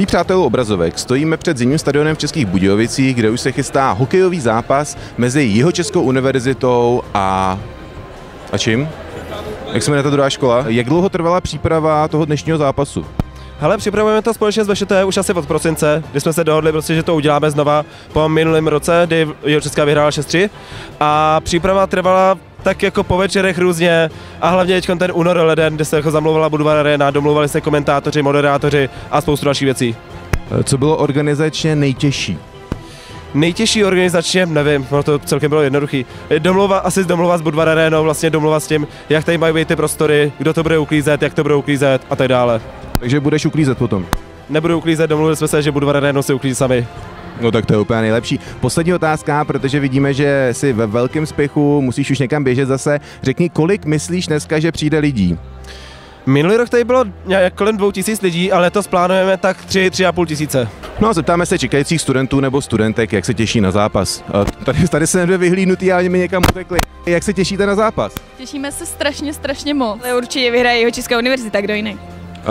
Milí přátelé obrazovek, stojíme před zimním stadionem v Českých Budějovicích, kde už se chystá hokejový zápas mezi Jihočeskou univerzitou a čím? Jak se jmenuje ta druhá škola? Jak dlouho trvala příprava toho dnešního zápasu? Hele, připravujeme to společně s VŠT už asi od prosince, kdy jsme se dohodli, prostě, že to uděláme znova po minulém roce, kdy Jihočeská vyhrála 6-3 a příprava trvala tak jako po večerech různě a hlavně teď ten únor leden, kde se jako zamlouvala Budvar Arena, domlouvali se komentátoři, moderátoři a spoustu dalších věcí. Co bylo organizačně nejtěžší? Nejtěžší organizačně, nevím, ono to celkem bylo jednoduchý. Domluva s Budvar Arenou, vlastně domluva s tím, jak tady mají být ty prostory, kdo to bude uklízet, jak to bude uklízet a tak dále. Takže budeš uklízet potom? Nebudu uklízet, domluvili jsme se, že Budvar Arenou si uklízí sami. No tak to je úplně nejlepší. Poslední otázka, protože vidíme, že jsi ve velkém spěchu, musíš už někam běžet zase. Řekni, kolik myslíš dneska, že přijde lidí? Minulý rok tady bylo kolem 2000 lidí, ale letos plánujeme tak 3,5 tisíce. No a zeptáme se čekajících studentů nebo studentek, jak se těší na zápas. Tady se nebude vyhlídnutý a oni mi někam utekli. Jak se těšíte na zápas? Těšíme se strašně moc. Ale určitě vyhraje Jihočeská univerzita, kdo jiný.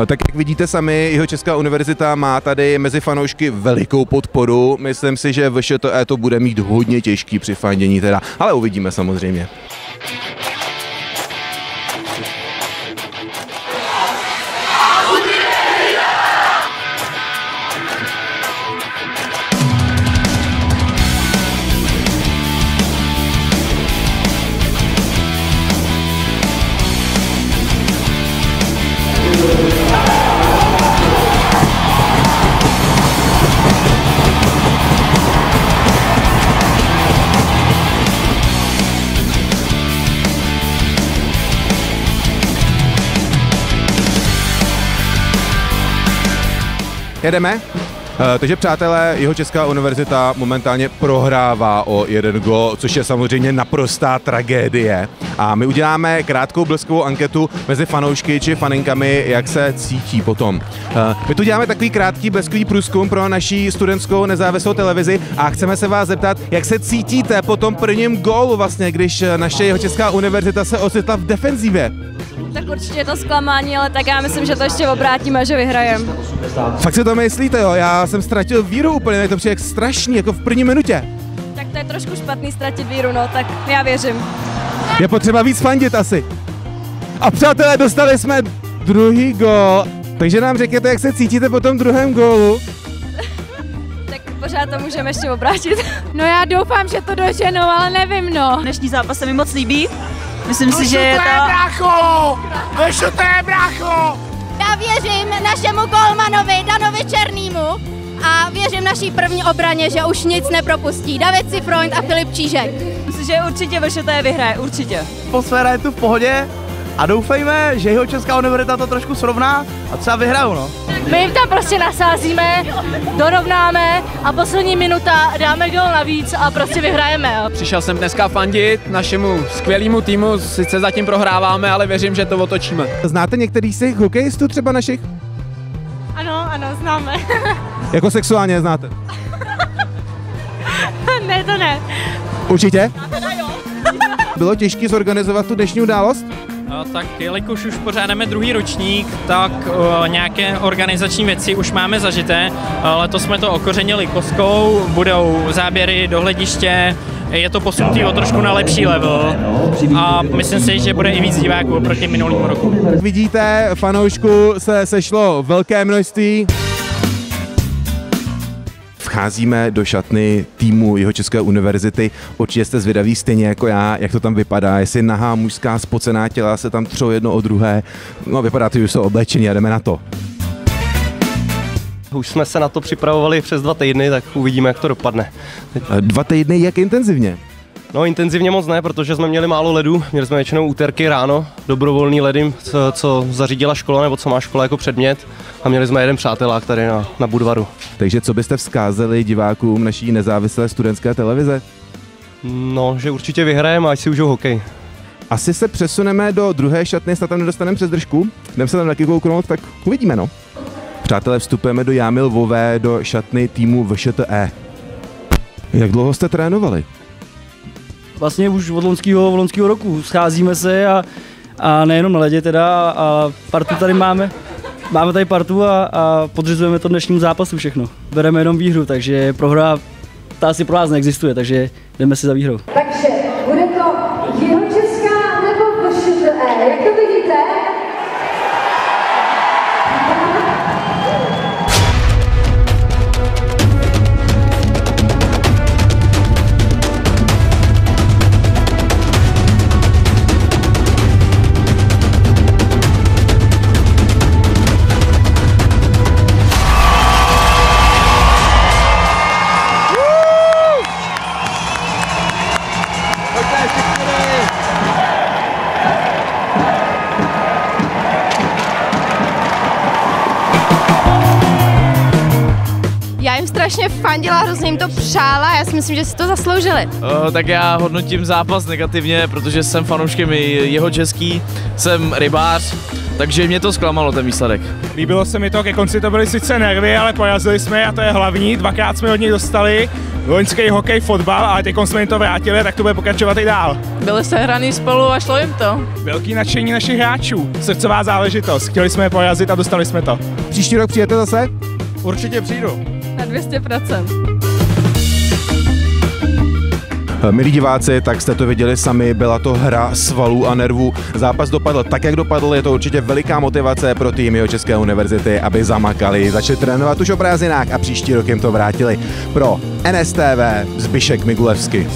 Tak jak vidíte sami, Jihočeská univerzita má tady mezi fanoušky velikou podporu. Myslím si, že VŠTE to bude mít hodně těžký při fandění teda, ale uvidíme samozřejmě. Jedeme? Takže přátelé, Jihočeská univerzita momentálně prohrává o 1 gól, což je samozřejmě naprostá tragédie. A my uděláme krátkou bleskovou anketu mezi fanoušky či faninkami, jak se cítí potom. My tu děláme takový krátký bleskový průzkum pro naší studentskou nezávislou televizi a chceme se vás zeptat, jak se cítíte po tom prvním gólu vlastně, když naše Jihočeská univerzita se ocitla v defenzivě. Tak určitě je to zklamání, ale tak já myslím, že to ještě obrátíme a že vyhrajeme. Fakt si to myslíte, jo? Já jsem ztratil víru úplně, to přijde jak strašný, jako v první minutě. Tak to je trošku špatný ztratit víru, no, tak já věřím. Je potřeba víc fandit asi. A přátelé, dostali jsme druhý gól, takže nám řekněte, jak se cítíte po tom druhém gólu. Tak pořád to můžeme ještě obrátit. No já doufám, že to doženou, ale nevím, no. Dnešní zápas se mi moc líbí. Myslím si, že je to... VŠTE, brácho! Já věřím našemu golmanovi Danovi Černýmu a věřím naší první obraně, že už nic nepropustí. David Cifroint a Filip Čížek. Myslím, že určitě VŠTE vyhraje, určitě. Atmosféra je tu v pohodě a doufejme, že Jihočeská univerzita to trošku srovná a třeba vyhrajou, no. My jim tam prostě nasázíme, dorovnáme a poslední minuta dáme gól navíc a prostě vyhrajeme. Přišel jsem dneska fandit našemu skvělému týmu, sice zatím prohráváme, ale věřím, že to otočíme. Znáte některý z těch hokejistů třeba našich? Ano, známe. Jako sexuálně znáte? Ne, to ne. Určitě? Bylo těžké zorganizovat tu dnešní událost? Tak jelikož už pořádáme druhý ročník, tak nějaké organizační věci už máme zažité. Letos jsme to okořenili kostkou, budou záběry do hlediště, je to posunutý o trošku na lepší level a myslím si, že bude i víc diváků oproti minulému roku. Vidíte, fanoušku se sešlo velké množství. Vcházíme do šatny týmu Jihočeské univerzity. Určitě jste zvědaví stejně jako já, jak to tam vypadá, jestli nahá mužská spocená těla se tam třou jedno o druhé. No vypadá to, že jsou oblečení a jdeme na to. Už jsme se na to připravovali přes 2 týdny, tak uvidíme, jak to dopadne. 2 týdny, jak intenzivně? No intenzivně moc ne, protože jsme měli málo ledů, měli jsme většinou úterky ráno, dobrovolný ledy, co zařídila škola nebo co má škola jako předmět a měli jsme jeden přátelák tady na Budvaru. Takže co byste vzkázali divákům naší nezávislé studentské televize? No, že určitě vyhrajeme, ať si užijou hokej. Asi se přesuneme do druhé šatny, snad tam nedostaneme přes držku, jdeme se tam taky kouknout, tak uvidíme, no. Přátelé, vstupujeme do jámy Lvové, do šatny týmu VŠTE. Jak dlouho jste trénovali? Vlastně už od loňského roku scházíme se a nejenom na ledě teda a partu tady máme. máme tady partu a podřizujeme to dnešnímu zápasu všechno. Bereme jenom výhru, takže prohra ta asi pro nás neexistuje, takže jdeme si za výhrou. Takže bude to Jihočeská nebo VŠTE, jak to vidíte? Já jim strašně fandila, hrozně jim to přála, já si myslím, že si to zasloužili. Tak já hodnotím zápas negativně, protože jsem fanouškem Jihočeský, jsem rybář, takže mě to zklamalo ten výsledek. Líbilo se mi to, ke konci to byly sice nervy, ale porazili jsme a to je hlavní, dvakrát jsme od nich dostali loňský hokej, fotbal, ale teď jsme jim to vrátili, tak to bude pokračovat i dál. Byli sehraný spolu a šlo jim to. Velký nadšení našich hráčů, srdcová záležitost, chtěli jsme je porazit a dostali jsme to. Příští rok přijete zase? Určitě přijdu. Na 200%. Milí diváci, tak jste to viděli sami, byla to hra svalů a nervů. Zápas dopadl tak, jak dopadl, je to určitě veliká motivace pro tým Jihočeské univerzity, aby zamakali, začali trénovat už o prázdninách a příští rok jim to vrátili. Pro NSTV Zbyšek Migulevsky.